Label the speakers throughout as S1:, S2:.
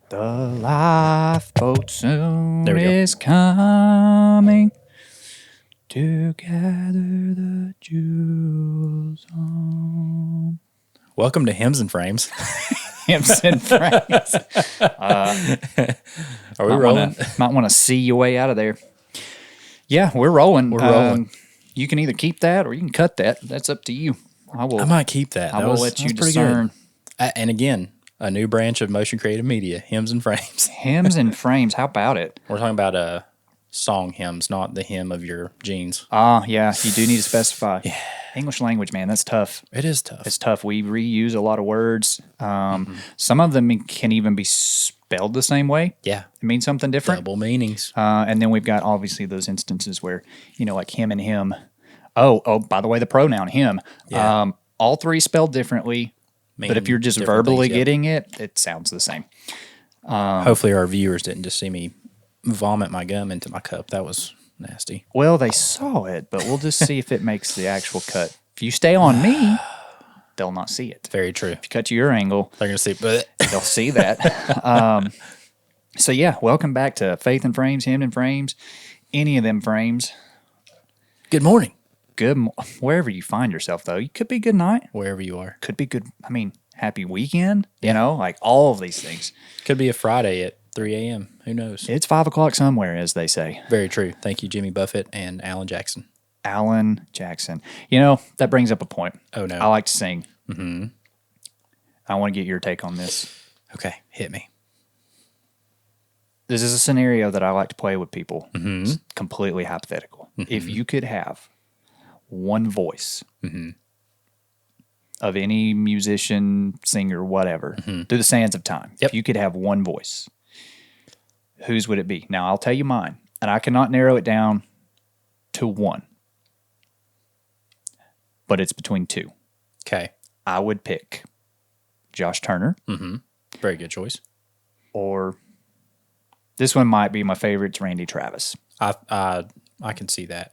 S1: The lifeboat soon
S2: There we go.
S1: is coming to gather the jewels on.
S2: Welcome to Hymns and Frames.
S1: Hymns and Frames.
S2: Are we rolling?
S1: Might want to see your way out of there. Yeah, we're rolling.
S2: We're rolling.
S1: You can either keep that or you can cut that. That's up to you.
S2: I might keep that.
S1: I will let you discern.
S2: And again, a new branch of motion creative media, Hymns and Frames.
S1: Hymns and Frames. How about it?
S2: We're talking about song hymns, not the hem of your jeans.
S1: Yeah. You do need to specify. Yeah. English language, man, that's tough.
S2: It is tough.
S1: It's tough. We reuse a lot of words. Some of them can even be spelled the same way.
S2: Yeah.
S1: It means something different.
S2: Double meanings.
S1: And then we've got obviously those instances where, like him and him. Oh, by the way, the pronoun him.
S2: Yeah.
S1: All three spelled differently. But if you're just verbally getting it, it sounds the same.
S2: Hopefully our viewers didn't just see me vomit my gum into my cup. That was nasty.
S1: Well, they saw it, but we'll just see if it makes the actual cut. If you stay on me, they'll not see it.
S2: Very true.
S1: If you cut to your angle,
S2: They're going to see, but
S1: they'll see that. So yeah, welcome back to Faith and Frames, Hymn and Frames, any of them frames.
S2: good morning.
S1: Wherever you find yourself, though. You could be good night.
S2: Wherever you are.
S1: Could be good. I mean, happy weekend. Like all of these things.
S2: Could be a Friday at 3 a.m. Who knows?
S1: It's 5 o'clock somewhere, as they say.
S2: Very true. Thank you, Jimmy Buffett and Alan Jackson.
S1: Alan Jackson. That brings up a point.
S2: Oh, no.
S1: I like to sing. Mm-hmm. I want to get your take on this.
S2: Okay, hit me.
S1: This is a scenario that I like to play with people.
S2: Mm-hmm.
S1: It's completely hypothetical. Mm-hmm. If you could have one voice of any musician, singer, whatever, through the sands of time, if you could have one voice, whose would it be? Now, I'll tell you mine, and I cannot narrow it down to one, but it's between two.
S2: Okay.
S1: I would pick Josh Turner.
S2: Mm-hmm. Very good choice.
S1: Or this one might be my favorite, it's Randy Travis.
S2: I can see that.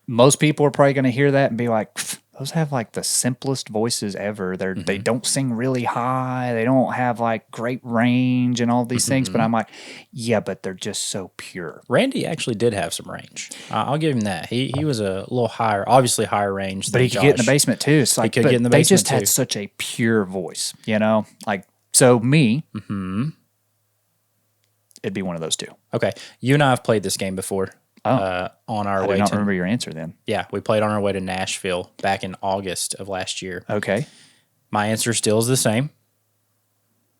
S1: Most people are probably going to hear that and be like, those have like the simplest voices ever. They don't sing really high. They don't have like great range and all these things. But I'm like, yeah, but they're just so pure.
S2: Randy actually did have some range. I'll give him that. He was a little higher, obviously higher range.
S1: But he could get in the basement too. It's like,
S2: he could get in the basement
S1: they just
S2: too.
S1: had such a pure voice, Like, so me, it'd be one of those two.
S2: Okay. You and I have played this game before. On our
S1: I
S2: way
S1: did not
S2: to
S1: remember your answer then.
S2: Yeah, we played on our way to Nashville back in August of last year.
S1: Okay.
S2: My answer still is the same.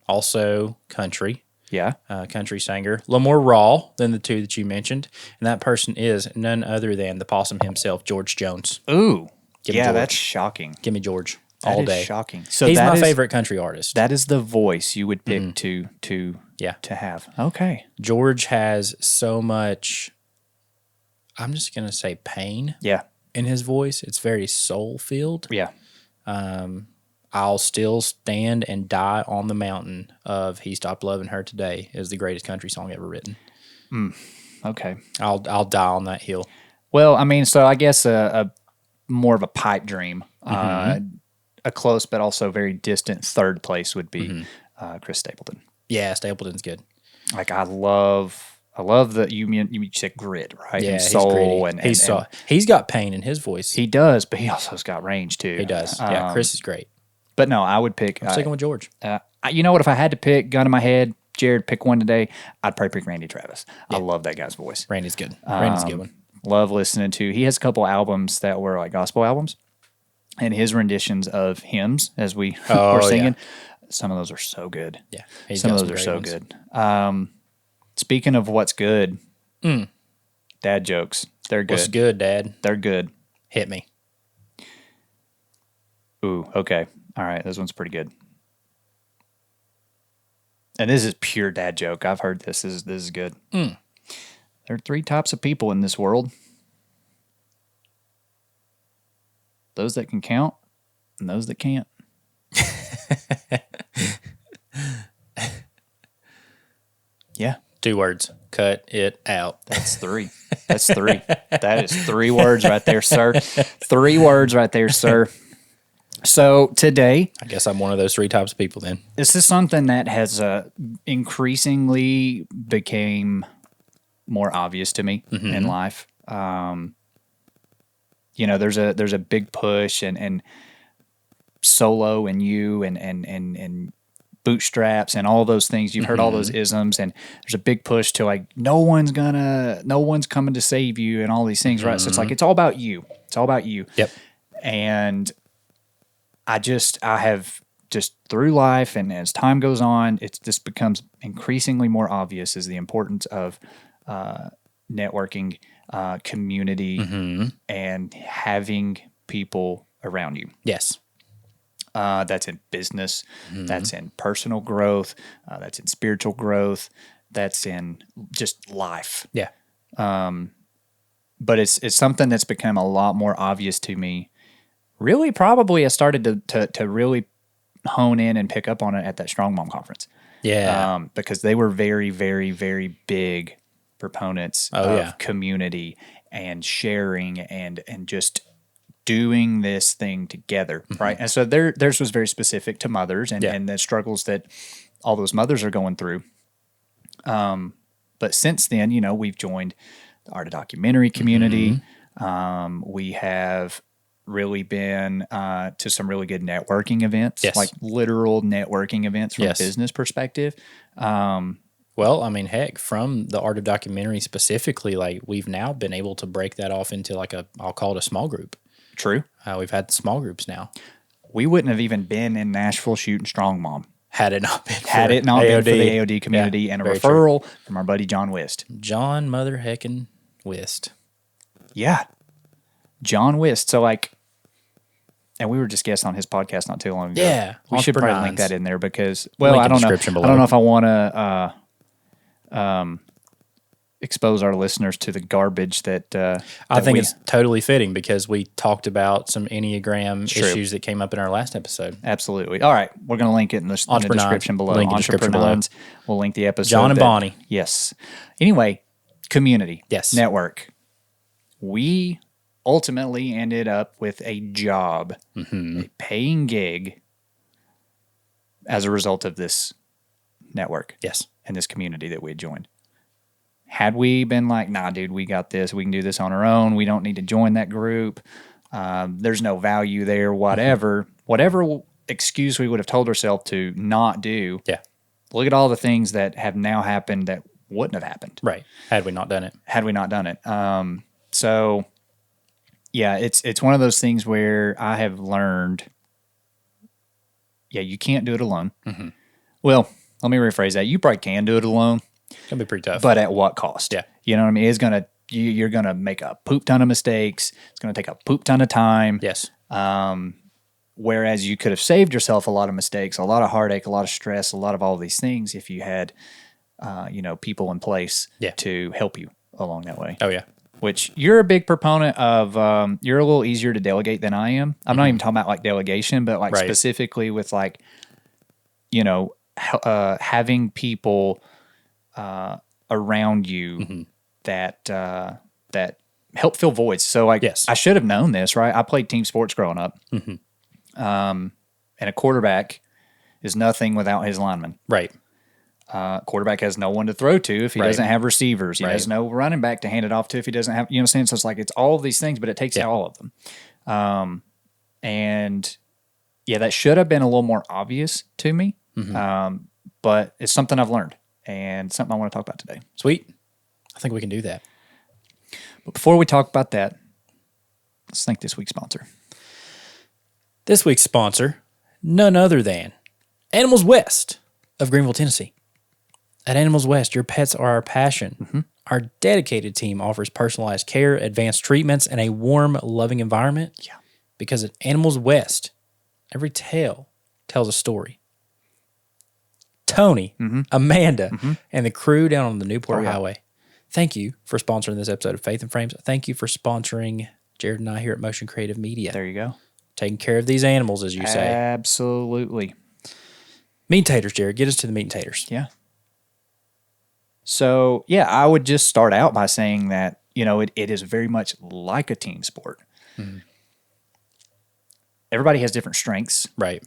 S2: Also country.
S1: Yeah.
S2: Country singer. A little more raw than the two that you mentioned. And that person is none other than the possum himself, George Jones.
S1: Ooh.
S2: Give me George.
S1: That's shocking.
S2: Give me George
S1: That
S2: all
S1: is
S2: day.
S1: shocking. So
S2: he's my favorite country artist.
S1: That is the voice you would pick to have. Okay.
S2: George has so much, I'm just going to say pain in his voice. It's very soul-filled.
S1: Yeah.
S2: I'll still stand and die on the mountain of He Stopped Loving Her Today is the greatest country song ever written.
S1: Okay.
S2: I'll die on that hill.
S1: Well, I mean, so I guess a more of a pipe dream, a close but also very distant third place would be Chris Stapleton.
S2: Yeah, Stapleton's good.
S1: Like I love that you said grit, right?
S2: Yeah,
S1: and soul
S2: he's he's got pain in his voice.
S1: He does, but he also's got range too.
S2: He does. Yeah, Chris is great.
S1: But no, I would pick.
S2: I'm sticking with George.
S1: You know what? If I had to pick, gun in my head, Jared, pick one today, I'd probably pick Randy Travis. Yeah. I love that guy's voice.
S2: Randy's good. Randy's a good one.
S1: Love listening to. He has a couple albums that were like gospel albums, and his renditions of hymns as we were singing. Yeah. Some of those are so good.
S2: Yeah,
S1: some of those are so good. Speaking of what's good, dad jokes. They're good.
S2: What's good, Dad?
S1: They're good.
S2: Hit me.
S1: Ooh, okay. All right, this one's pretty good. And this is pure dad joke. I've heard this. This is good. There are 3 types of people in this world. Those that can count and those that can't. Yeah.
S2: 2 words. Cut it out.
S1: That's 3. That's 3. That is 3 words right there, sir. 3 words right there, sir. So today,
S2: I guess I'm one of those 3 types of people then.
S1: this is something that has increasingly became more obvious to me in life. There's a big push and solo and you and bootstraps and all those things. You've heard all those isms, and there's a big push to like no one's coming to save you and all these things, right? So it's like it's all about you. It's all about you.
S2: Yep.
S1: And I have just through life and as time goes on, it just becomes increasingly more obvious is the importance of networking, community, and having people around you.
S2: Yes.
S1: That's in business, that's in personal growth, that's in spiritual growth, that's in just life.
S2: Yeah.
S1: But it's something that's become a lot more obvious to me. Really, probably I started to really hone in and pick up on it at that Strong Mom conference.
S2: Yeah.
S1: Because they were very, very, very big proponents of community and sharing and just doing this thing together, right? And so theirs was very specific to mothers and the struggles that all those mothers are going through. But since then, we've joined the Art of Documentary community. We have really been to some really good networking events, like literal networking events from a business perspective.
S2: Well, I mean, heck, from the Art of Documentary specifically, like we've now been able to break that off into like I'll call it a small group.
S1: True.
S2: We've had small groups now.
S1: We wouldn't have even been in Nashville shooting Strong Mom
S2: had it not been
S1: for the AOD community and a referral from our buddy John Wist.
S2: John Mother Heckin' Wist.
S1: Yeah. John Wist. So and we were just guests on his podcast not too long ago.
S2: Yeah.
S1: We should probably link that in there because, I don't know. I don't know if I want to expose our listeners to the garbage that
S2: I think it's totally fitting because we talked about some Enneagram issues that came up in our last episode.
S1: Absolutely. All right. We're going to link it in the description below. We'll link the episode.
S2: John and Bonnie.
S1: Yes. Anyway, community.
S2: Yes.
S1: Network. We ultimately ended up with a job, a paying gig as a result of this network.
S2: Yes.
S1: And this community that we had joined. Had we been like, nah, dude, we got this. We can do this on our own. We don't need to join that group. There's no value there, whatever. Whatever excuse we would have told ourselves to not do.
S2: Yeah.
S1: Look at all the things that have now happened that wouldn't have happened.
S2: Right. Had we not done it.
S1: So, yeah, it's one of those things where I have learned, you can't do it alone. Well, let me rephrase that. You probably can do it alone.
S2: It's going to be pretty tough.
S1: But at what cost?
S2: Yeah.
S1: You know what I mean? You're going to make a poop ton of mistakes. It's going to take a poop ton of time.
S2: Yes.
S1: Whereas you could have saved yourself a lot of mistakes, a lot of heartache, a lot of stress, a lot of all these things if you had, people in place to help you along that way.
S2: Oh, yeah.
S1: Which you're a big proponent of. You're a little easier to delegate than I am. I'm not even talking about like delegation, but like specifically with like, having people around you that help fill voids. So I should have known this, right? I played team sports growing up. And a quarterback is nothing without his lineman.
S2: Right.
S1: Quarterback has no one to throw to if he doesn't have receivers. He has no running back to hand it off to if he doesn't have, so it's like, it's all of these things, but it takes all of them. And that should have been a little more obvious to me. But it's something I've learned and something I want to talk about today.
S2: Sweet. I think we can do that.
S1: But before we talk about that, let's thank this week's sponsor.
S2: This week's sponsor, none other than Animals West of Greenville, Tennessee. At Animals West, your pets are our passion. Our dedicated team offers personalized care, advanced treatments, and a warm, loving environment.
S1: Yeah.
S2: Because at Animals West, every tale tells a story. Tony, Amanda, and the crew down on the Newport Highway. Thank you for sponsoring this episode of Faith and Frames. Thank you for sponsoring Jared and I here at Motion Creative Media.
S1: There you go.
S2: Taking care of these animals, as you say.
S1: Absolutely.
S2: Meat and taters, Jared. Get us to the meat and taters.
S1: Yeah. So, I would just start out by saying that, it is very much like a team sport. everybody has different strengths.
S2: Right.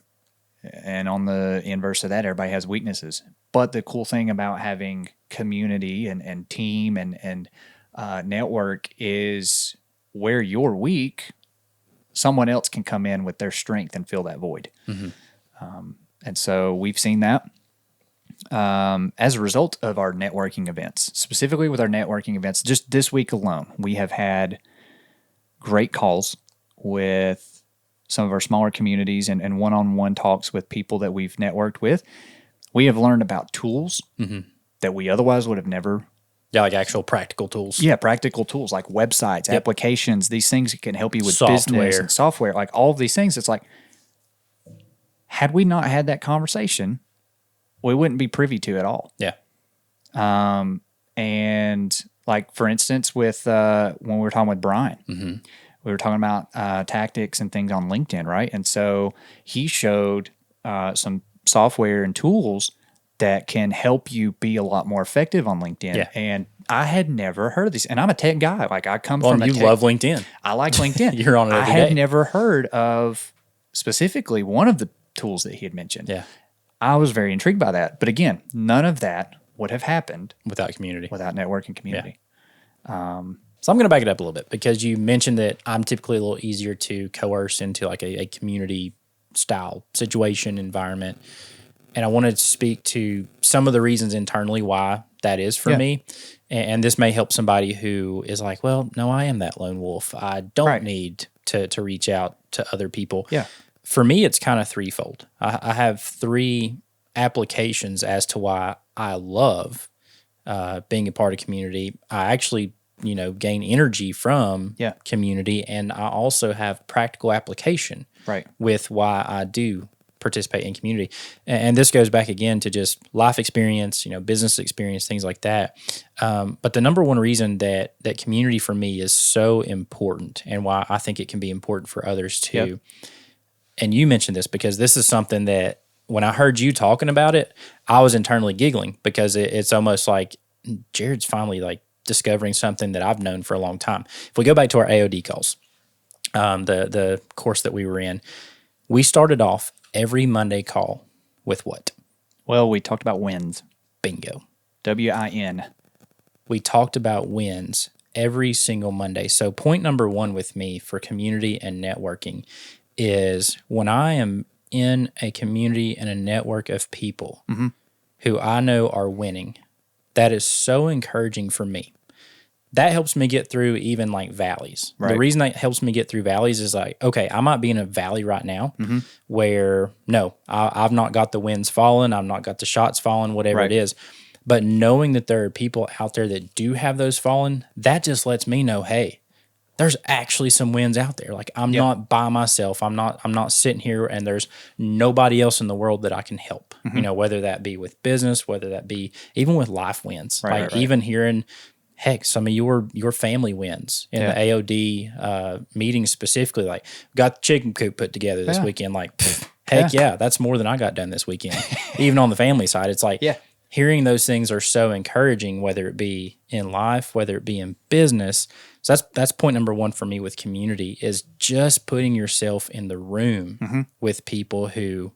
S1: And on the inverse of that, everybody has weaknesses. But the cool thing about having community and team and network is where you're weak, someone else can come in with their strength and fill that void. And so we've seen that as a result of our networking events, specifically with our networking events. Just this week alone, we have had great calls with some of our smaller communities and one-on-one talks with people that we've networked with. We have learned about tools that we otherwise would have never.
S2: Yeah, like actual practical tools.
S1: Yeah, practical tools like websites, applications, these things that can help you with
S2: Software.
S1: business and software, like all of these things. It's like, had we not had that conversation, we wouldn't be privy to it all.
S2: Yeah.
S1: And like, for instance, with when we were talking with Brian, we were talking about tactics and things on LinkedIn, right? And so he showed some software and tools that can help you be a lot more effective on LinkedIn.
S2: Yeah.
S1: And I had never heard of these. And I'm a tech guy. Like, I come from
S2: you love LinkedIn.
S1: I like LinkedIn.
S2: You're on it every
S1: I had
S2: day.
S1: never heard of specifically one of the tools that he had mentioned.
S2: Yeah.
S1: I was very intrigued by that. But again, none of that would have happened
S2: Without community.
S1: without networking community.
S2: So I'm going to back it up a little bit because you mentioned that I'm typically a little easier to coerce into like a community style situation, environment. And I wanted to speak to some of the reasons internally why that is for me. And this may help somebody who is like, well, no, I am that lone wolf. I don't need to reach out to other people.
S1: Yeah.
S2: For me, it's kind of threefold. I have three applications as to why I love being a part of community. I actually, gain energy from community, and I also have practical application with why I do participate in community. And this goes back again to just life experience, business experience, things like that. But the number one reason that community for me is so important and why I think it can be important for others too. And you mentioned this because this is something that when I heard you talking about it, I was internally giggling because it's almost like Jared's finally like discovering something that I've known for a long time. If we go back to our AOD calls, the course that we were in, we started off every Monday call with what?
S1: Well, we talked about wins.
S2: Bingo.
S1: WIN.
S2: We talked about wins every single Monday. So point number one with me for community and networking is when I am in a community and a network of people who I know are winning, that is so encouraging for me. That helps me get through even like valleys.
S1: Right.
S2: The reason that helps me get through valleys is like, okay, I might be in a valley right now where, no, I've not got the winds falling, I've not got the shots falling, whatever it is. But knowing that there are people out there that do have those fallen, that just lets me know, hey, there's actually some wins out there. Like I'm not by myself. I'm not sitting here and there's nobody else in the world that I can help. Whether that be with business, whether that be even with life wins. Even hearing, heck, some of your family wins in the AOD meetings specifically. Like got the chicken coop put together this weekend. Like heck that's more than I got done this weekend. Even on the family side, it's like hearing those things are so encouraging, whether it be in life, whether it be in business. So that's point number one for me with community is just putting yourself in the room with people who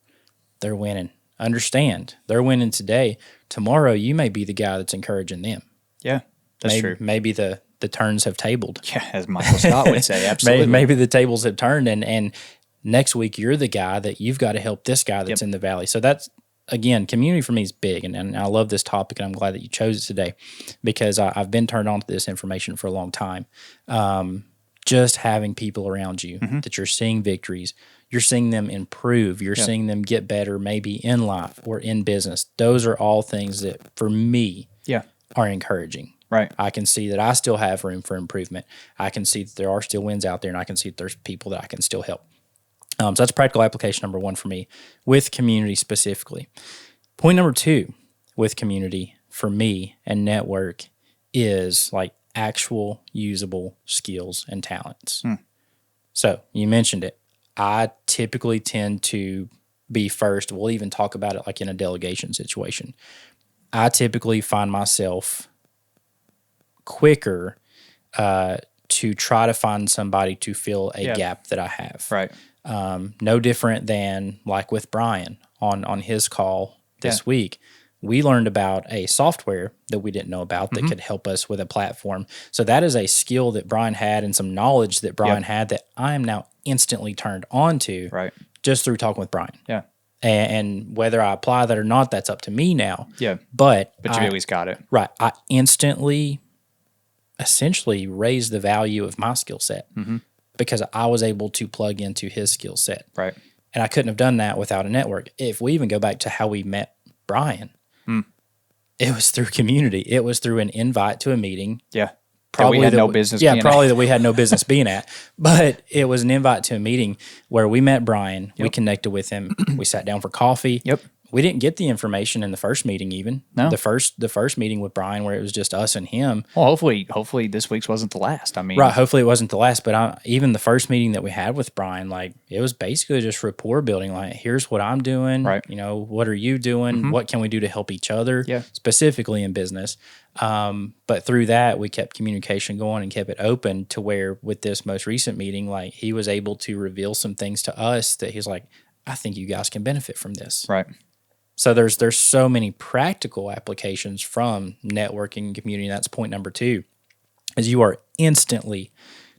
S2: they're winning. Understand, they're winning today. Tomorrow, you may be the guy that's encouraging them.
S1: Yeah, that's true.
S2: Maybe the turns have tabled.
S1: Yeah, as Michael Scott would say, absolutely.
S2: Maybe the tables have turned, and next week you're the guy that you've got to help this guy that's in the valley. So that's, again, community for me is big, and I love this topic, and I'm glad that you chose it today because I've been turned on to this information for a long time. Just having people around you that you're seeing victories, you're seeing them improve, you're seeing them get better maybe in life or in business. Those are all things that, for me, are encouraging.
S1: Right.
S2: I can see that I still have room for improvement. I can see that there are still wins out there, and I can see that there's people that I can still help. So that's practical application number one for me with community specifically. Point number two with community for me and network is like actual usable skills and talents. So you mentioned it. I typically tend to be first. We'll even talk about it like in a delegation situation. I typically find myself quicker to try to find somebody to fill a gap that I have.
S1: Right.
S2: No different than like with Brian on his call this week. We learned about a software that we didn't know about that could help us with a platform. So that is a skill that Brian had and some knowledge that Brian had that I am now instantly turned on to just through talking with Brian.
S1: Yeah.
S2: And whether I apply that or not, that's up to me now.
S1: Yeah.
S2: But
S1: you at least got it.
S2: Right. I instantly essentially raised the value of my skill set because I was able to plug into his skill set.
S1: Right.
S2: And I couldn't have done that without a network. If we even go back to how we met Brian, it was through community. It was through an invite to a meeting.
S1: Yeah. Probably we had no business being
S2: probably
S1: at.
S2: that we had no business being at. But it was an invite to a meeting where we met Brian. We connected with him. We sat down for coffee.
S1: Yep.
S2: We didn't get the information in the first meeting even.
S1: No.
S2: The first meeting with Brian where it was just us and him.
S1: Well, hopefully this week's wasn't the last. I mean,
S2: right. Hopefully it wasn't the last. But even the first meeting that we had with Brian, like it was basically just rapport building. Like, here's what I'm doing.
S1: Right.
S2: You know, what are you doing? What can we do to help each other?
S1: Yeah.
S2: Specifically in business. But through that, we kept communication going and kept it open to where with this most recent meeting, like he was able to reveal some things to us that he's like, I think you guys can benefit from this.
S1: Right.
S2: So there's so many practical applications from networking and community. That's point number 2, is you are instantly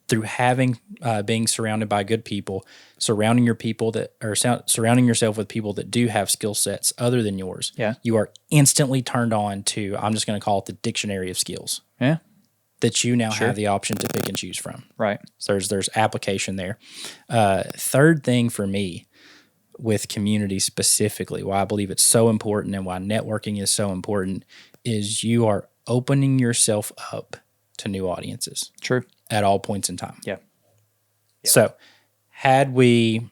S2: through having being surrounded by good people, surrounding yourself with people that do have skill sets other than yours.
S1: Yeah.
S2: You are instantly turned on to, I'm just going to call it the dictionary of skills.
S1: Yeah.
S2: That you now have the option to pick and choose from.
S1: Right.
S2: So there's application there. Third thing for me with community specifically, why I believe it's so important and why networking is so important, is you are opening yourself up to new audiences.
S1: True.
S2: At all points in time.
S1: Yeah.
S2: So had we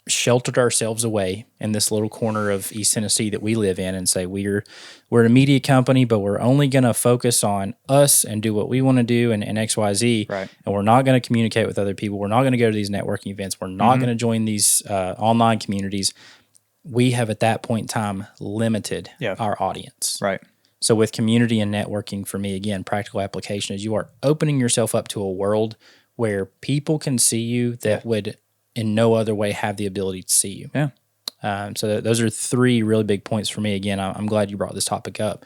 S2: sheltered ourselves away in this little corner of East Tennessee that we live in and say we're a media company, but we're only going to focus on us and do what we want to do and XYZ,
S1: right.
S2: And we're not going to communicate with other people. We're not going to go to these networking events. We're not going to join these online communities. We have at that point in time limited our audience.
S1: Right.
S2: So with community and networking, for me, again, practical application is you are opening yourself up to a world where people can see you that would in no other way have the ability to see you.
S1: Yeah.
S2: So those are 3 really big points for me. Again, I'm glad you brought this topic up.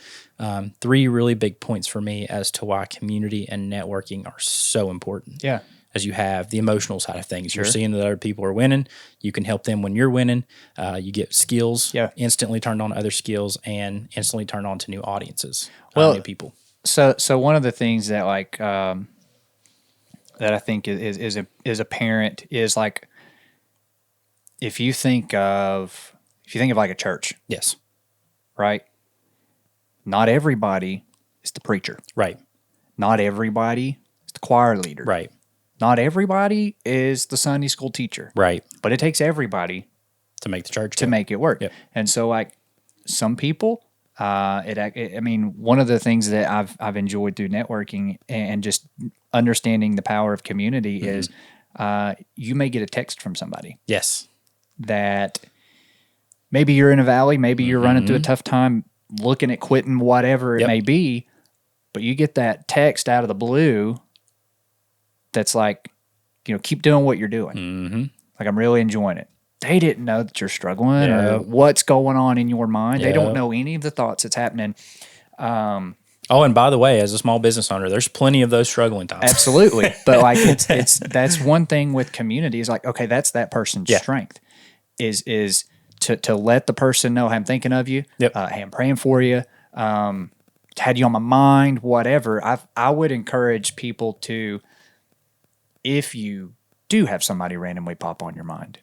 S2: 3 really big points for me as to why community and networking are so important.
S1: Yeah.
S2: As you have the emotional side of things. You're seeing that other people are winning. You can help them when you're winning. You get skills, instantly turned on to other skills, and instantly turned on to new audiences, new people.
S1: So one of the things that like that I think is apparent is like if you think of like a church,
S2: yes,
S1: right? Not everybody is the preacher,
S2: right?
S1: Not everybody is the choir leader,
S2: right?
S1: Not everybody is the Sunday school teacher.
S2: Right.
S1: But it takes everybody
S2: to make the church
S1: to make it work.
S2: Yep.
S1: And so like some people, I mean, one of the things that I've enjoyed through networking and just understanding the power of community is you may get a text from somebody.
S2: Yes.
S1: That maybe you're in a valley, maybe you're running through a tough time, looking at quitting, whatever it may be, but you get that text out of the blue that's like, keep doing what you're doing. Like, I'm really enjoying it. They didn't know that you're struggling or what's going on in your mind. They don't know any of the thoughts that's happening. Oh,
S2: and by the way, as a small business owner, there's plenty of those struggling times.
S1: Absolutely. But like, it's that's one thing with community is like, okay, that's that person's strength is to let the person know, hey, I'm thinking of you. Hey, I'm praying for you. Had you on my mind, whatever. I would encourage people to, if you do have somebody randomly pop on your mind,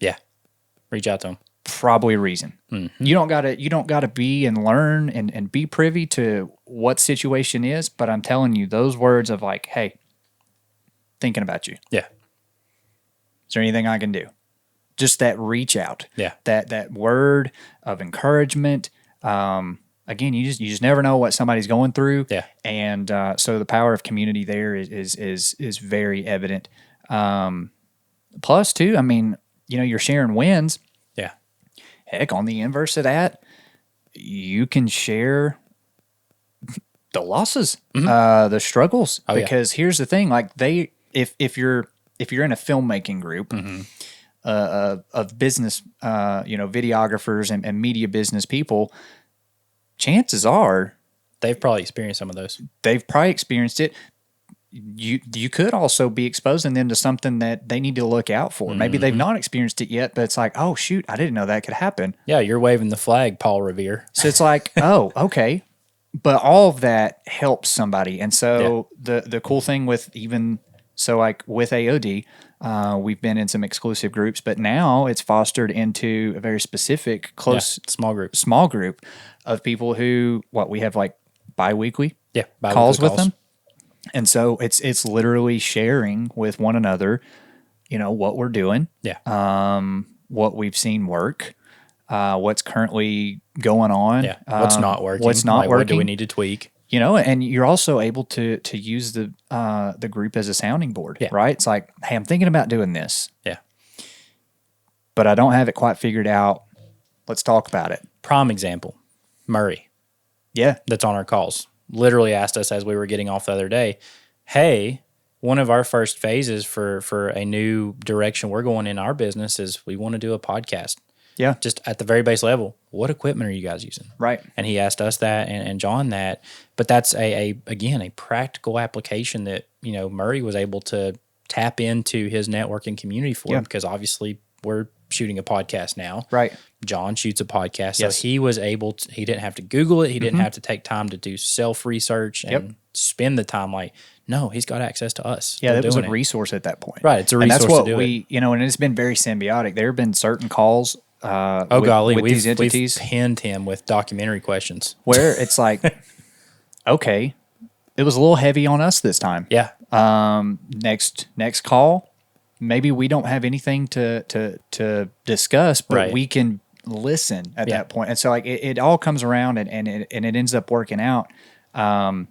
S2: reach out to them.
S1: Probably a reason. You don't gotta be and learn and be privy to what situation is, but I'm telling you, those words of like, hey, thinking about you. Yeah. Is there anything I can do? Just that reach out. Yeah. That word of encouragement. Again, you just never know what somebody's going through. Yeah. And so the power of community there is very evident. Plus, too, I mean, you're sharing wins. Yeah. Heck, on the inverse of that, you can share the losses, the struggles. Because here's the thing: like if you're if you're in a filmmaking group of business, videographers and media business people, chances are
S2: They've probably experienced some of those.
S1: they've probably experienced it. You could also be exposing them to something that they need to look out for. Maybe they've not experienced it yet, but it's like, oh shoot, I didn't know that could happen.
S2: Yeah, you're waving the flag, Paul Revere.
S1: So it's like, oh, okay. But all of that helps somebody. And so the cool thing with like with AOD, we've been in some exclusive groups, but now it's fostered into a very specific, close,
S2: small
S1: group of people who, we have like bi-weekly
S2: calls
S1: with them. And so it's literally sharing with one another, what we're doing, what we've seen work, what's currently going on,
S2: what's not working,
S1: working,
S2: what do we need to tweak,
S1: and you're also able to use the group as a sounding board, right? It's like, hey, I'm thinking about doing this, but I don't have it quite figured out. Let's talk about it.
S2: Prime example, Murray, that's on our calls. Literally asked us as we were getting off the other day, hey, one of our first phases for a new direction we're going in our business is we want to do a podcast.
S1: Yeah.
S2: Just at the very base level, what equipment are you guys using?
S1: Right.
S2: And he asked us that and John that. But that's again, a practical application that, Murray was able to tap into his networking community for because obviously we're shooting a podcast now.
S1: Right.
S2: John shoots a podcast. So he was able to, he didn't have to Google it. He didn't have to take time to do self-research and spend the time he's got access to us.
S1: Yeah, that was a resource at that point.
S2: Right. It's a resource
S1: and that's what
S2: to do
S1: we,
S2: it.
S1: And it's been very symbiotic. There have been certain calls
S2: with
S1: these entities.
S2: We've pinned him with documentary questions.
S1: Where it's like, okay, it was a little heavy on us this time.
S2: Yeah.
S1: Next call, maybe we don't have anything to discuss, but we can listen at that point. And so it all comes around and it ends up working out. And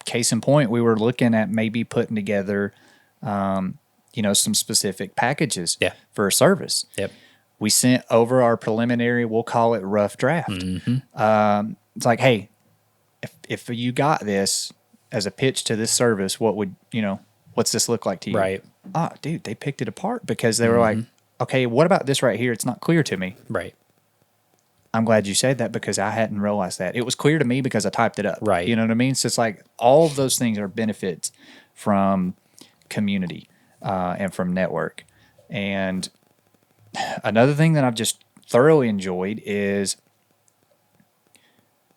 S1: case in point, we were looking at maybe putting together, some specific packages for a service.
S2: Yep.
S1: We sent over our preliminary, we'll call it rough draft. It's like, hey, if you got this as a pitch to this service, what would, what's this look like to you?
S2: Right.
S1: Dude, they picked it apart because they were like, okay, what about this right here? It's not clear to me.
S2: Right.
S1: I'm glad you said that because I hadn't realized that. It was clear to me because I typed it up.
S2: Right.
S1: You know what I mean? So it's like all of those things are benefits from community and from network. And another thing that I've just thoroughly enjoyed is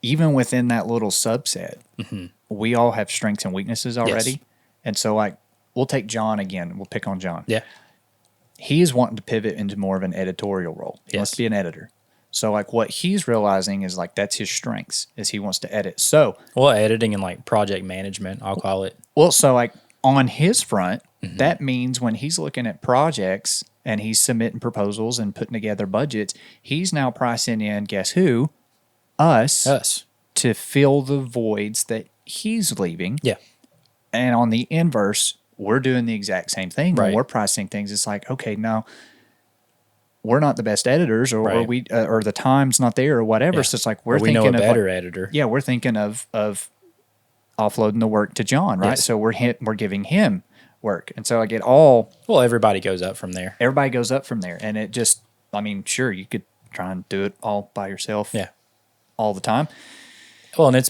S1: even within that little subset, we all have strengths and weaknesses already. Yes. And so we'll take John again. We'll pick on John.
S2: Yeah.
S1: He is wanting to pivot into more of an editorial role. He wants to be an editor. So what he's realizing is that's his strengths is he wants to edit. So
S2: editing and project management, I'll call it.
S1: Well, so on his front, that means when he's looking at projects and he's submitting proposals and putting together budgets, he's now pricing in, guess who? Us. To fill the voids that he's leaving. Yeah. And on the inverse, we're doing the exact same thing. When we're pricing things, it's like, okay, now we're not the best editors or we or the time's not there or whatever. Yeah. So it's like we're thinking
S2: of a better editor.
S1: Yeah, we're thinking of offloading the work to John, right? Yes. So we're giving him work. And so
S2: everybody goes up from there.
S1: Everybody goes up from there. And it just, sure, you could try and do it all by yourself all the time.
S2: Well, and it's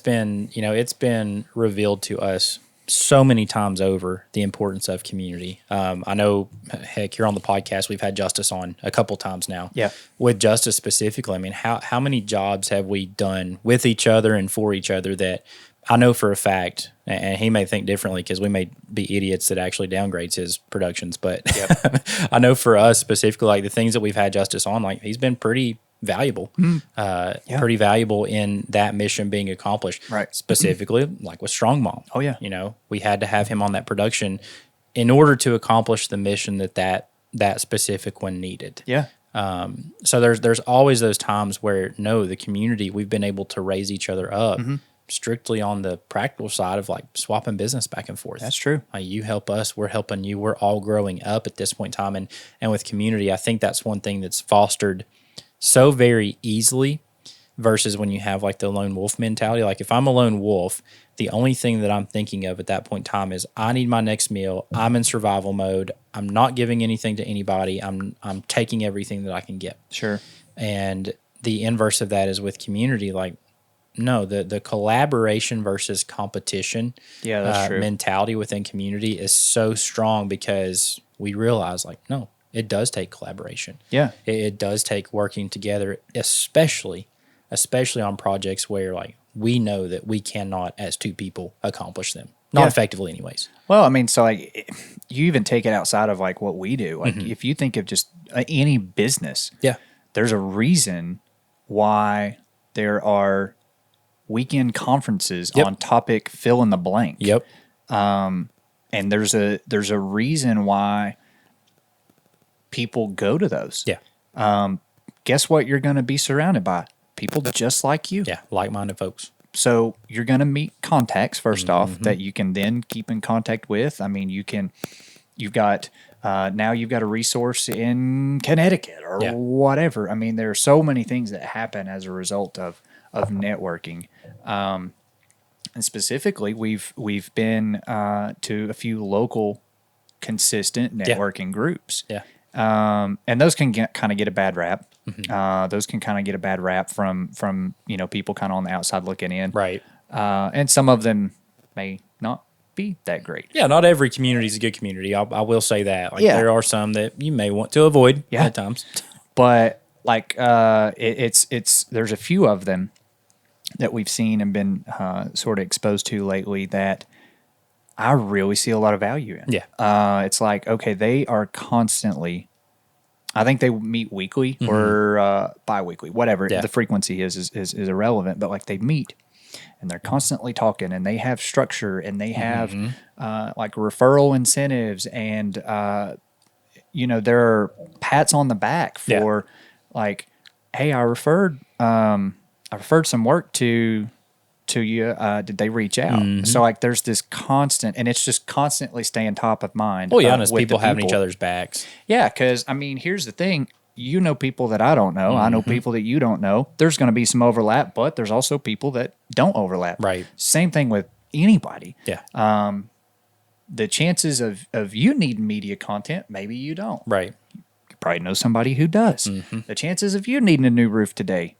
S2: been revealed to us so many times over the importance of community. I know, heck, here on the podcast, we've had Justice on a couple times now. Yeah. With Justice specifically, how many jobs have we done with each other and for each other that I know for a fact, and he may think differently because we may be idiots that actually downgrades his productions, but I know for us specifically, the things that we've had Justice on, he's been pretty valuable, pretty valuable in that mission being accomplished. Right. Specifically, with Strong Mom. Oh yeah. We had to have him on that production in order to accomplish the mission that specific one needed. Yeah. So there's always those times where the community, we've been able to raise each other up strictly on the practical side of swapping business back and forth.
S1: That's true.
S2: You help us, we're helping you. We're all growing up at this point in time. And with community, I think that's one thing that's fostered so very easily versus when you have like the lone wolf mentality. Like if I'm a lone wolf, the only thing that I'm thinking of at that point in time is I need my next meal. I'm in survival mode. I'm not giving anything to anybody. I'm taking everything that I can get.
S1: Sure.
S2: And the inverse of that is with community. Like, no, the collaboration versus competition
S1: That's true.
S2: mentality within community is so strong because we realize, like, no, it does take collaboration.
S1: Yeah.
S2: It does take working together, especially on projects where, like, we know that we cannot, as two people, accomplish them. Not effectively anyways.
S1: Well, I mean, so like you even take it outside of like what we do. Like if you think of just any business, there's a reason why there are weekend conferences on topic fill in the blank.
S2: Yep.
S1: And there's a reason why people go to those.
S2: Yeah.
S1: Guess what you're going to be surrounded by? People just like you.
S2: Yeah, like-minded folks.
S1: So you're going to meet contacts first off that you can then keep in contact with. I mean, you've got now you've got a resource in Connecticut or whatever. I mean, there are so many things that happen as a result of networking. And specifically, we've been to a few local consistent networking groups.
S2: Yeah.
S1: And those can kind of get a bad rap. Those can kind of get a bad rap from people kind of on the outside looking in.
S2: Right.
S1: And some of them may not be that great.
S2: Yeah, not every community is a good community. I will say that. Like there are some that you may want to avoid at times.
S1: But like it's there's a few of them that we've seen and been sort of exposed to lately that I really see a lot of value in.
S2: Yeah.
S1: It's like, okay, they are constantly, I think they meet weekly or bi-weekly, whatever the frequency is irrelevant, but like they meet and they're constantly talking and they have structure and they have like referral incentives and, there are pats on the back for like, hey, I referred some work to you. Did they reach out? So like there's this constant, and it's just constantly staying top of mind.
S2: Well, yeah, honest, people having each other's backs.
S1: Yeah, because I mean, here's the thing. You know people that I don't know. I know people that you don't know. There's going to be some overlap, but there's also people that don't overlap.
S2: Right.
S1: Same thing with anybody.
S2: Yeah.
S1: The chances of you needing media content, maybe you don't.
S2: Right.
S1: You probably know somebody who does. The chances of you needing a new roof today,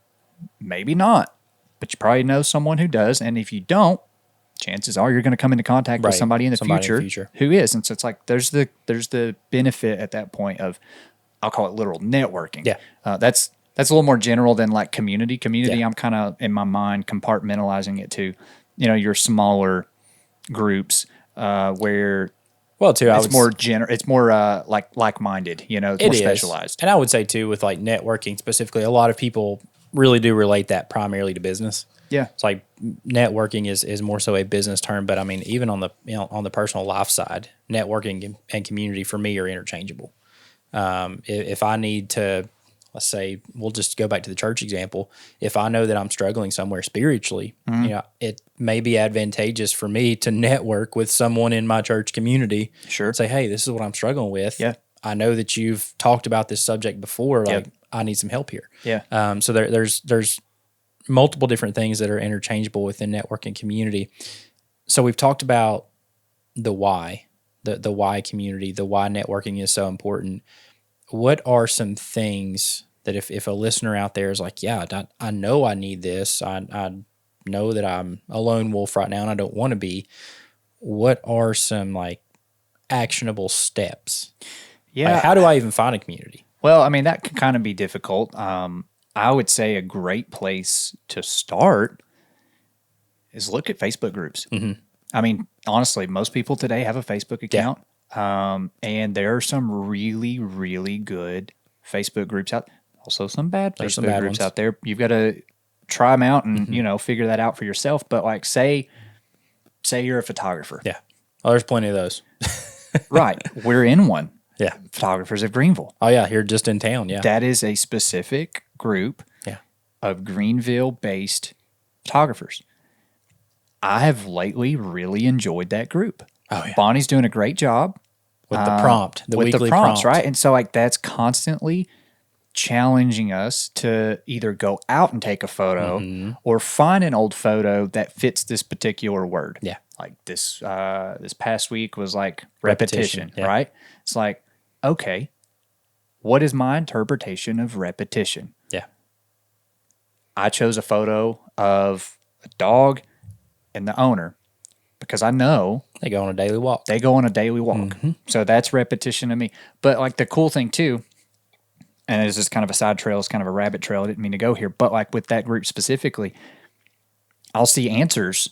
S1: maybe not. But you probably know someone who does, and if you don't, chances are you're going to come into contact with somebody in the future who is. And so it's like there's the benefit at that point of, I'll call it literal networking.
S2: Yeah,
S1: that's a little more general than like community. Community, I'm kind of in my mind compartmentalizing it to, your smaller groups where.
S2: Well, too,
S1: it's more general. It's more like-minded. It's more specialized.
S2: And I would say too, with like networking specifically, a lot of people really do relate that primarily to business.
S1: Yeah.
S2: It's like networking is more so a business term, but I mean, even on the on the personal life side, networking and community for me are interchangeable. If I need to, let's say, we'll just go back to the church example. If I know that I'm struggling somewhere spiritually, it may be advantageous for me to network with someone in my church community.
S1: Sure.
S2: Say, hey, this is what I'm struggling with.
S1: Yeah.
S2: I know that you've talked about this subject before. Like, I need some help here.
S1: Yeah.
S2: So there's multiple different things that are interchangeable within networking community. So we've talked about the why, the why community, the why networking is so important. What are some things that if a listener out there is like, yeah, I know I need this. I know that I'm a lone wolf right now and I don't want to be. What are some like actionable steps?
S1: Yeah.
S2: Like, how do I even find a community?
S1: Well, I mean, that can kind of be difficult. I would say a great place to start is look at Facebook groups. I mean, honestly, most people today have a Facebook account. And there are some really, really good Facebook groups out. Also some bad Facebook groups out there. You've got to try them out and, figure that out for yourself. But like, say you're a photographer.
S2: Yeah. Oh, there's plenty of those.
S1: Right. We're in one.
S2: Yeah.
S1: Photographers of Greenville.
S2: Oh, yeah. Here just in town. Yeah.
S1: That is a specific group of Greenville-based photographers. I have lately really enjoyed that group.
S2: Oh, yeah.
S1: Bonnie's doing a great job.
S2: With the prompt, the weekly
S1: prompts,
S2: prompt.
S1: right? And so like that's constantly challenging us to either go out and take a photo or find an old photo that fits this particular word.
S2: Yeah.
S1: Like this past week was like repetition,
S2: yeah.
S1: right? It's like, okay, what is my interpretation of repetition?
S2: Yeah.
S1: I chose a photo of a dog and the owner because I know
S2: They go on a daily walk.
S1: they go on a daily walk. So that's repetition to me. But like the cool thing too, and it's just kind of a side trail, it's kind of a rabbit trail. I didn't mean to go here, but like with that group specifically, I'll see answers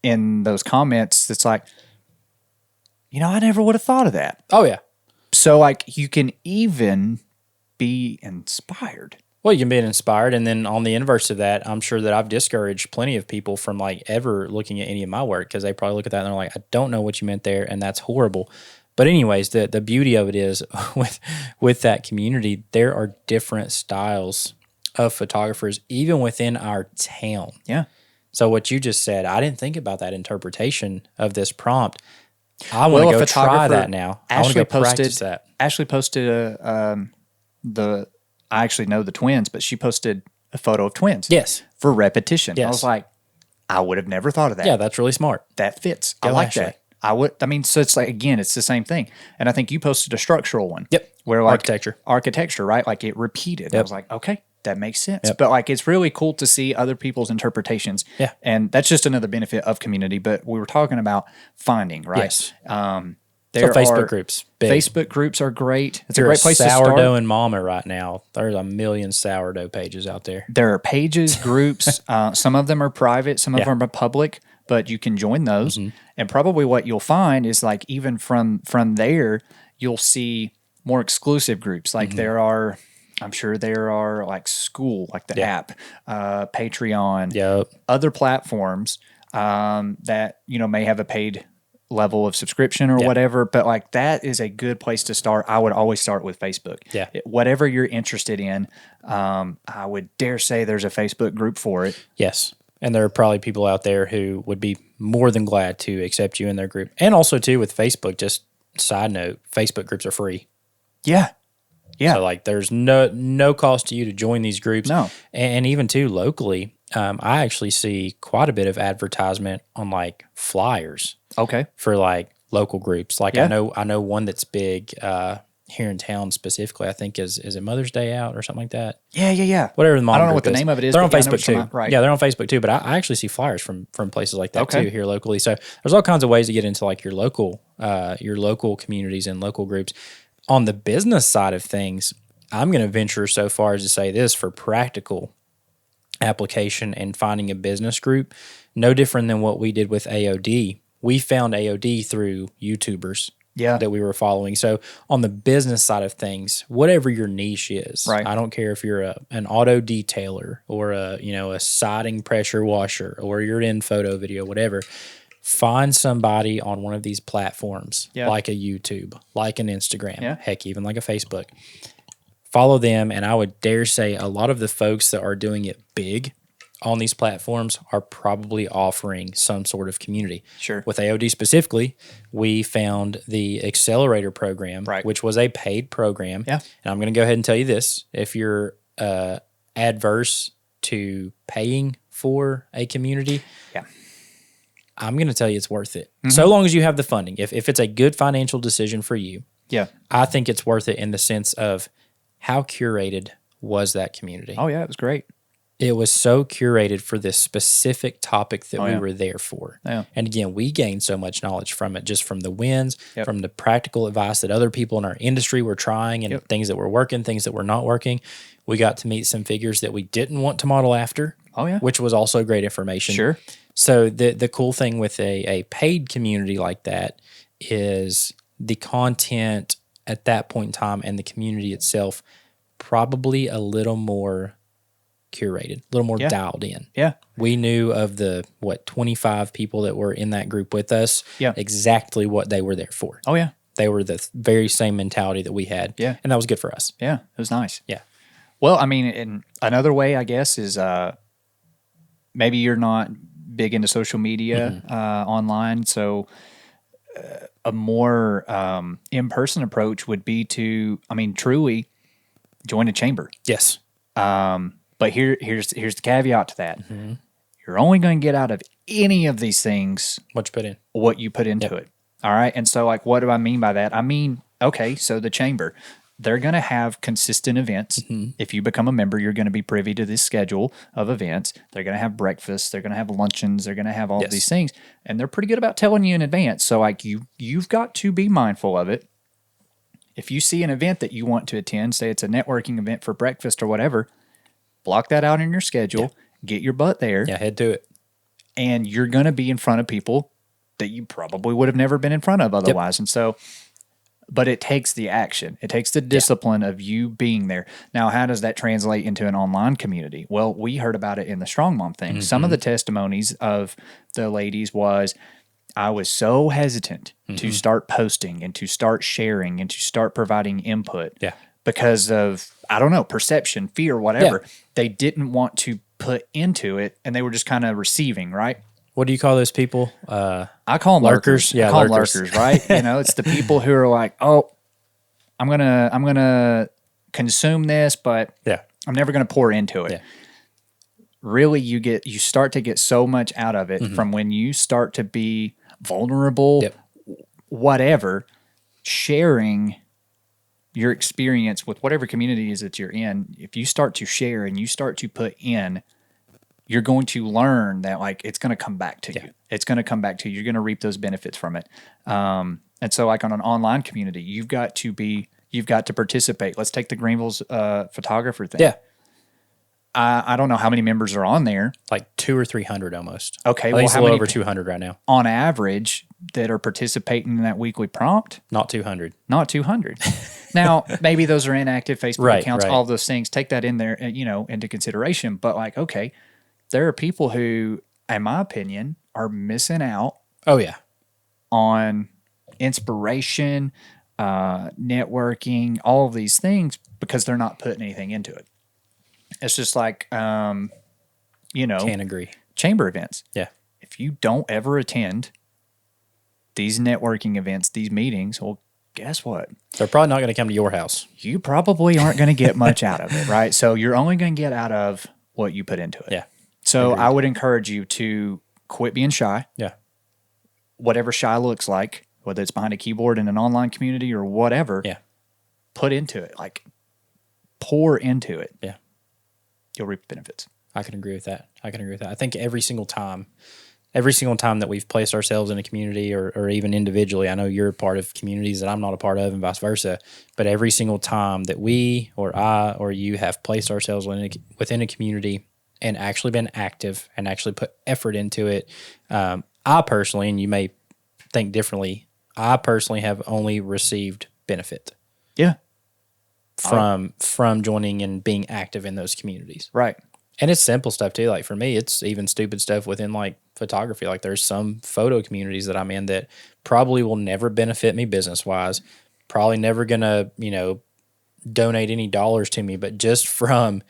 S1: in those comments that's like, I never would have thought of that.
S2: Oh, yeah.
S1: So like you can even be inspired.
S2: Well, you can be inspired, and then on the inverse of that, I'm sure that I've discouraged plenty of people from like ever looking at any of my work because they probably look at that and they're like, I don't know what you meant there, and that's horrible. But anyways, the beauty of it is with that community, there are different styles of photographers even within our town.
S1: Yeah.
S2: So what you just said, I didn't think about that interpretation of this prompt. I want to go try that now. I want to go practice that.
S1: Ashley posted I actually know the twins, but she posted a photo of twins.
S2: Yes.
S1: For repetition.
S2: Yes.
S1: I was like, I would have never thought of that.
S2: Yeah, that's really smart.
S1: That fits.
S2: Go
S1: I like
S2: Ashley.
S1: that. So it's like, again, it's the same thing. And I think you posted a structural one.
S2: Yep.
S1: Where like
S2: Architecture,
S1: right? Like it repeated.
S2: Yep.
S1: I was like, okay, that makes sense.
S2: Yep.
S1: But like, it's really cool to see other people's interpretations.
S2: Yeah.
S1: And that's just another benefit of community. But we were talking about finding, right?
S2: Yes.
S1: There
S2: Facebook groups. Big.
S1: Facebook groups are great. It's
S2: You're
S1: a great place to start.
S2: Sourdough and mama right now. There's a million sourdough pages out there.
S1: There are pages, groups. Some of them are private. Some of them are public, but you can join those. And probably what you'll find is like even from there, you'll see more exclusive groups. Like I'm sure there are like school, like the app, Patreon, other platforms that, may have a paid level of subscription or whatever, but like that is a good place to start. I would always start with Facebook.
S2: Yeah.
S1: Whatever you're interested in, I would dare say there's a Facebook group for it.
S2: Yes. And there are probably people out there who would be more than glad to accept you in their group. And also too with Facebook, just side note, Facebook groups are free.
S1: Yeah. Yeah.
S2: So like there's no cost to you to join these groups.
S1: No.
S2: And even too locally, I actually see quite a bit of advertisement on like flyers.
S1: Okay.
S2: For like local groups. Like I know one that's big here in town specifically, I think is it Mother's Day out or something like that?
S1: Yeah.
S2: Whatever the mom
S1: I don't know
S2: group
S1: what the
S2: is.
S1: name of it is.
S2: They're on
S1: but
S2: Facebook too.
S1: Right.
S2: Yeah, they're on Facebook too, but I actually see flyers from places like that too here locally. So there's all kinds of ways to get into like your local communities and local groups. On the business side of things, I'm going to venture so far as to say this for practical application and finding a business group, no different than what we did with AOD. We found AOD through YouTubers that we were following. So on the business side of things, whatever your niche is,
S1: right.
S2: I don't care if you're an auto detailer or a siding pressure washer or you're in photo video, whatever, find somebody on one of these platforms like a YouTube, like an Instagram, heck, even like a Facebook. Follow them, and I would dare say a lot of the folks that are doing it big on these platforms are probably offering some sort of community.
S1: Sure.
S2: With AOD specifically, we found the Accelerator program, which was a paid program.
S1: Yeah.
S2: And I'm going to go ahead and tell you this. If you're adverse to paying for a community, I'm going to tell you it's worth it. So long as you have the funding. If it's a good financial decision for you, I think it's worth it in the sense of how curated was that community.
S1: Oh, yeah, it was great.
S2: It was so curated for this specific topic that we were there for.
S1: Yeah.
S2: And again, we gained so much knowledge from it, just from the wins, from the practical advice that other people in our industry were trying and things that were working, things that were not working. We got to meet some figures that we didn't want to model after, which was also great information.
S1: Sure.
S2: So the cool thing with a paid community like that is the content at that point in time and the community itself probably a little more curated, a little more dialed in.
S1: Yeah.
S2: We knew of the 25 people that were in that group with us exactly what they were there for.
S1: Oh, yeah.
S2: They were the very same mentality that we had. Yeah. And that was good for us.
S1: Yeah. It was nice.
S2: Yeah.
S1: Well, I mean, and another way, I guess, is maybe you're not big into social media online, so a more in-person approach would be to, I mean, truly join a chamber.
S2: Yes.
S1: But here's the caveat to that. You're only going to get out of any of these things
S2: What you put in.
S1: what you put into it. All right. And so, like, what do I mean by that? I mean, okay, so the chamber, they're going to have consistent events. If you become a member, you're going to be privy to this schedule of events. They're going to have breakfast. They're going to have luncheons. They're going to have all of these things. And they're pretty good about telling you in advance. So, like, you've got to be mindful of it. If you see an event that you want to attend, say it's a networking event for breakfast or whatever, block that out in your schedule. Get your butt there.
S2: Yeah, head to it.
S1: And you're going to be in front of people that you probably would have never been in front of otherwise. And so, but it takes the action. It takes the discipline of you being there. Now, how does that translate into an online community? Well, we heard about it in the Strong Mom thing. Some of the testimonies of the ladies was, I was so hesitant to start posting and to start sharing and to start providing input because of, I don't know, perception, fear, whatever. They didn't want to put into it, and they were just kind of receiving, right?
S2: What do you call those people?
S1: I call them
S2: lurkers.
S1: Yeah, I call them lurkers, right? You know, it's the people who are like, oh, I'm gonna consume this, but I'm never gonna pour into it. Really, you start to get so much out of it from when you start to be vulnerable, whatever, sharing your experience with whatever community it is that you're in. If you start to share and you start to put in, you're going to learn that, like, it's going to come back to you. It's going to come back to you. You're going to reap those benefits from it. And so, like, on an online community, you've got to participate. Let's take the Greenville's photographer thing. I don't know how many members are on there.
S2: Like 200 or 300 almost.
S1: Okay,
S2: well, how many over 200 right now?
S1: On average, that are participating in that weekly prompt?
S2: Not 200.
S1: Not 200. Now, maybe those are inactive Facebook accounts,
S2: right.
S1: all of those things. Take that in there, into consideration. But, like, okay, there are people who, in my opinion, are missing out.
S2: Oh, yeah.
S1: On inspiration, networking, all of these things because they're not putting anything into it. It's just like,
S2: Can't agree.
S1: Chamber events.
S2: Yeah.
S1: If you don't ever attend these networking events, these meetings, well, guess what?
S2: They're probably not going to come to your house.
S1: You probably aren't going to get much out of it, right? So you're only going to get out of what you put into it.
S2: Yeah.
S1: So I would encourage you to quit being shy.
S2: Yeah.
S1: Whatever shy looks like, whether it's behind a keyboard in an online community or whatever.
S2: Yeah.
S1: Put into it. Like, pour into it.
S2: Yeah.
S1: You'll reap benefits.
S2: I can agree with that. I think every single time that we've placed ourselves in a community or even individually, I know you're a part of communities that I'm not a part of and vice versa, but every single time that we or I or you have placed ourselves within a community and actually been active and actually put effort into it, I personally, and you may think differently, I personally have only received benefit.
S1: Yeah.
S2: From joining and being active in those communities.
S1: Right.
S2: And it's simple stuff too. Like for me, it's even stupid stuff within like photography. Like there's some photo communities that I'm in that probably will never benefit me business wise, probably never gonna, donate any dollars to me. But just from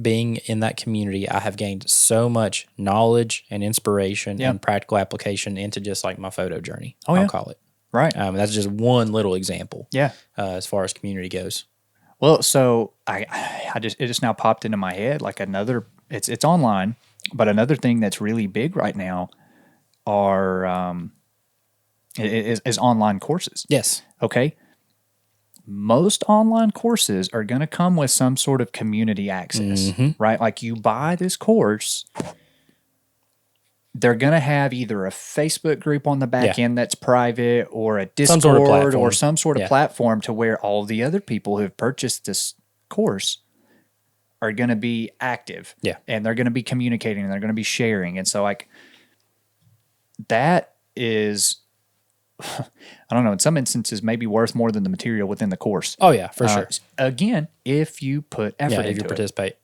S2: being in that community, I have gained so much knowledge and inspiration and practical application into just like my photo journey. I'll call it.
S1: Right.
S2: That's just one little example.
S1: Yeah.
S2: As far as community goes.
S1: Well, so it just now popped into my head like it's online, but another thing that's really big right now is online courses.
S2: Yes.
S1: Okay. Most online courses are going to come with some sort of community access, right? Like you buy this course, they're going to have either a Facebook group on the back end that's private or a Discord or some sort of platform to where all the other people who have purchased this course are going to be active.
S2: Yeah.
S1: And they're going to be communicating and they're going to be sharing. And so like that is, I don't know, in some instances maybe worth more than the material within the course.
S2: Oh yeah, for sure.
S1: Again, if you put effort into it.
S2: If you participate.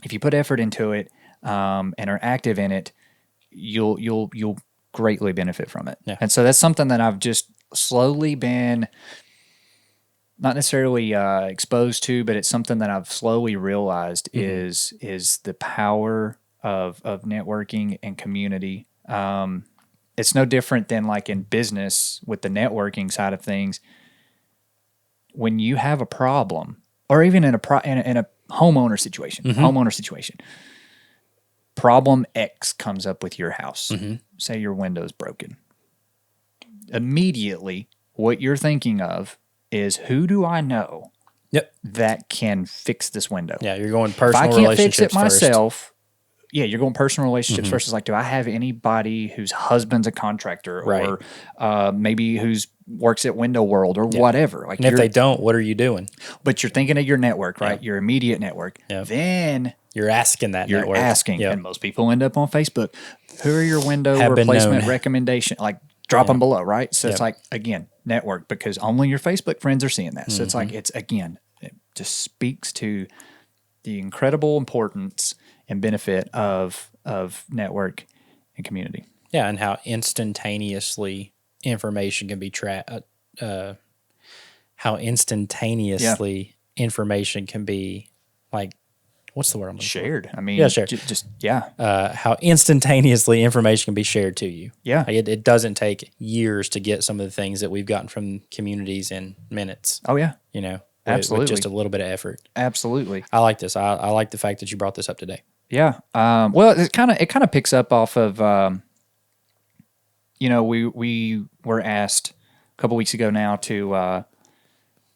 S1: If you put effort into it and are active in it, you'll greatly benefit from it.
S2: Yeah.
S1: And so that's something that I've just slowly been not necessarily exposed to, but it's something that I've slowly realized is the power of networking and community. It's no different than like in business with the networking side of things. When you have a problem or even in a homeowner situation, problem X comes up with your house. Say your window's broken. Immediately, what you're thinking of is, who do I know that can fix this window?
S2: Yeah, you're going personal
S1: relationships. If I can't fix it
S2: first.
S1: myself, you're going personal relationships first. It's like, do I have anybody whose husband's a contractor, or maybe who's works at Window World, or whatever? Like,
S2: and if they don't, what are you doing?
S1: But you're thinking of your network, right? Your immediate network. Then
S2: you're asking that network.
S1: And most people end up on Facebook. Who are your window replacement recommendation? Like, drop them below, right? So it's like, again, network, because only your Facebook friends are seeing that. So it's like, it just speaks to the incredible importance and benefit of network and community. Yeah,
S2: and how instantaneously information can be information can be, like, what's the word I'm looking
S1: shared.
S2: for?
S1: I mean,
S2: shared.
S1: How
S2: instantaneously information can be shared to you.
S1: Yeah.
S2: Like, it doesn't take years to get some of the things that we've gotten from communities in minutes.
S1: Oh, yeah.
S2: Absolutely. With just a little bit of effort.
S1: Absolutely.
S2: I like this. I like the fact that you brought this up today.
S1: Yeah. Well, it kind of picks up off of, we were asked a couple weeks ago now to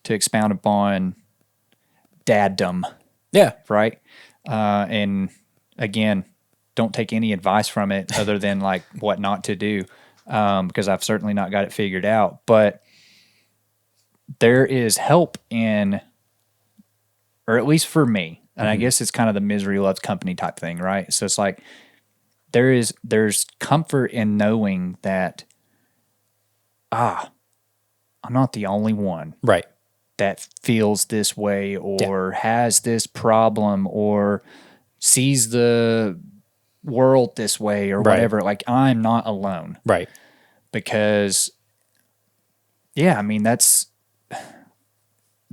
S1: expound upon daddom.
S2: Yeah.
S1: Right. And again, don't take any advice from it other than like what not to do, because I've certainly not got it figured out. But there is help in, or at least for me, and I guess it's kind of the misery loves company type thing, right? So it's like there's comfort in knowing that I'm not the only one,
S2: right,
S1: that feels this way, or has this problem, or sees the world this way, or whatever. Like, I'm not alone,
S2: right?
S1: Because I mean, that's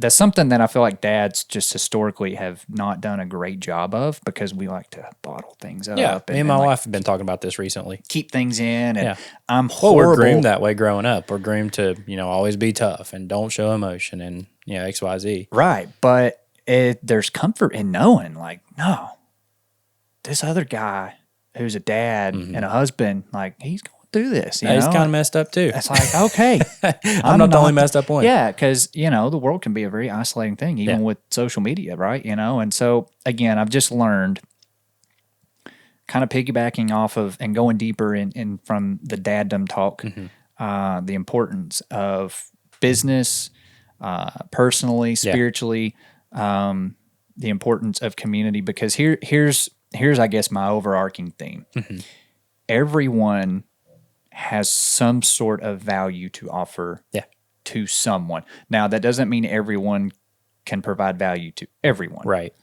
S1: something that I feel like dads just historically have not done a great job of, because we like to bottle things up.
S2: Yeah, me and my wife have been talking about this recently.
S1: Keep things in, and I'm horrible.
S2: Well, we're groomed that way growing up. We're groomed to, always be tough and don't show emotion and, X, Y, Z.
S1: Right, but there's comfort in knowing, like, no, this other guy who's a dad and a husband, like, he's going through this.
S2: He's kind of messed up too.
S1: It's like, okay,
S2: I'm not the only messed up one.
S1: Yeah, because the world can be a very isolating thing, even with social media, right? And so again, I've just learned, kind of piggybacking off of and going deeper in from the daddom talk, the importance of business, personally, spiritually, the importance of community. Because here's I guess my overarching theme. Everyone has some sort of value to offer to someone. Now, that doesn't mean everyone can provide value to everyone.
S2: Right.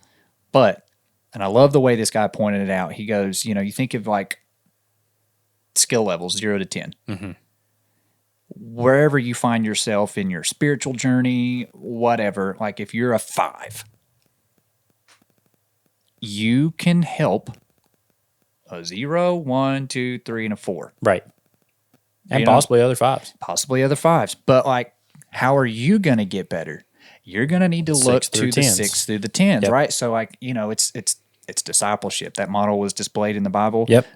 S1: But, and I love the way this guy pointed it out. He goes, you think of like skill levels, 0 to 10. Wherever you find yourself in your spiritual journey, whatever, like if you're a 5, you can help a 0, 1, 2, 3, and a 4.
S2: Right. And possibly other 5s.
S1: Possibly other 5s. But like, how are you going to get better? You're going to need to look to the 6 through the 10s, right? So like, it's discipleship. That model was displayed in the Bible.
S2: Yep.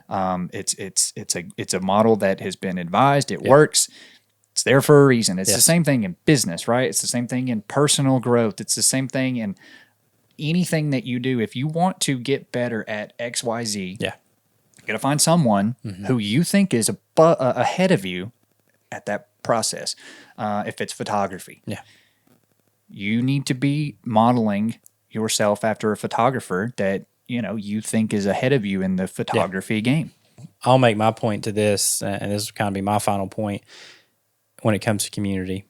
S1: It's a model that has been advised. It works. It's there for a reason. It's the same thing in business, right? It's the same thing in personal growth. It's the same thing in anything that you do. If you want to get better at X, Y, Z, you got to find someone who you think is ahead of you at that process. If it's photography, you need to be modeling yourself after a photographer that you think is ahead of you in the photography game.
S2: I'll make my point to this, and this will kind of be my final point when it comes to community,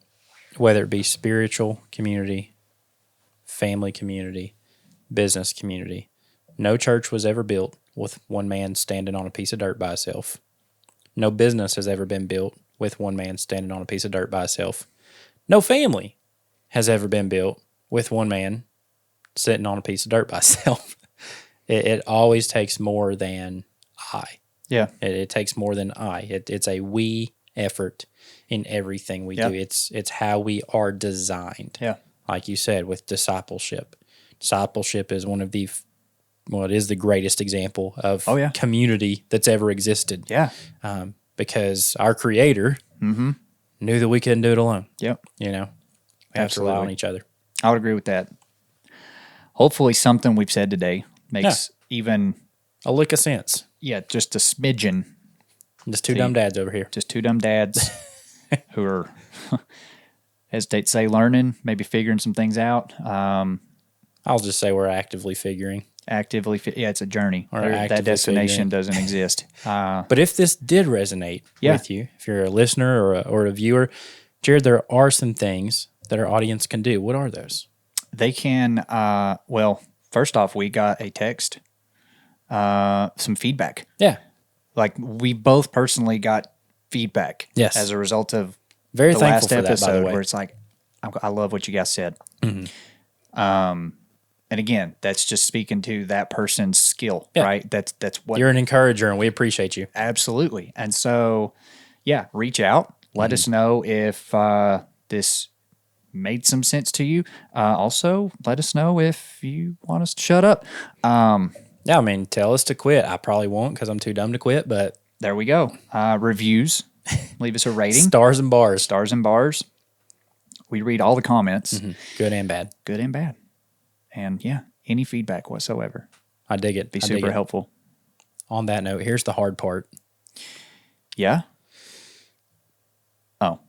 S2: whether it be spiritual community, family community, business community. No church was ever built with one man standing on a piece of dirt by himself. No business has ever been built with one man standing on a piece of dirt by himself. No family has ever been built with one man sitting on a piece of dirt by himself. It always takes more than I.
S1: Yeah.
S2: It takes more than I. It's a we effort in everything we do. It's how we are designed.
S1: Yeah.
S2: like you said, with discipleship. Discipleship is one of the, it is the greatest example of community that's ever existed.
S1: Yeah.
S2: Because our Creator knew that we couldn't do it alone.
S1: Yep.
S2: You know, we have to rely on each other.
S1: I would agree with that. Hopefully something we've said today makes even
S2: a lick of sense.
S1: Yeah, just a smidgen.
S2: Just two dumb dads over here.
S1: Just two dumb dads who are, hesitate to say, learning, maybe figuring some things out.
S2: I'll just say we're actively figuring.
S1: It's a journey. That destination doesn't exist.
S2: But if this did resonate with you, if you're a listener or a viewer, Jared, there are some things that our audience can do. What are those?
S1: They can, first off, we got a text, some feedback.
S2: Yeah.
S1: Like, we both personally got feedback.
S2: Yes.
S1: As a result of
S2: very
S1: the
S2: thankful
S1: last
S2: for
S1: episode,
S2: that, by the way.
S1: where it's like, I love what you guys said. And again, that's just speaking to that person's skill, right? That's what
S2: you're an encourager, and we appreciate you.
S1: Absolutely. And so, reach out. Let us know if this made some sense to you. Also, let us know if you want us to shut up.
S2: Yeah, I mean, tell us to quit. I probably won't because I'm too dumb to quit, but
S1: there we go. Reviews. Leave us a rating.
S2: Stars and bars.
S1: Stars and bars. We read all the comments.
S2: Good and bad.
S1: Good and bad. And any feedback whatsoever.
S2: I dig it.
S1: Be super helpful.
S2: On that note, here's the hard part.
S1: Yeah? Oh.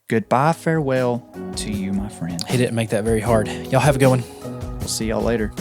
S1: Goodbye, farewell to you, my friend.
S2: He didn't make that very hard. Y'all have a good one.
S1: We'll see y'all later.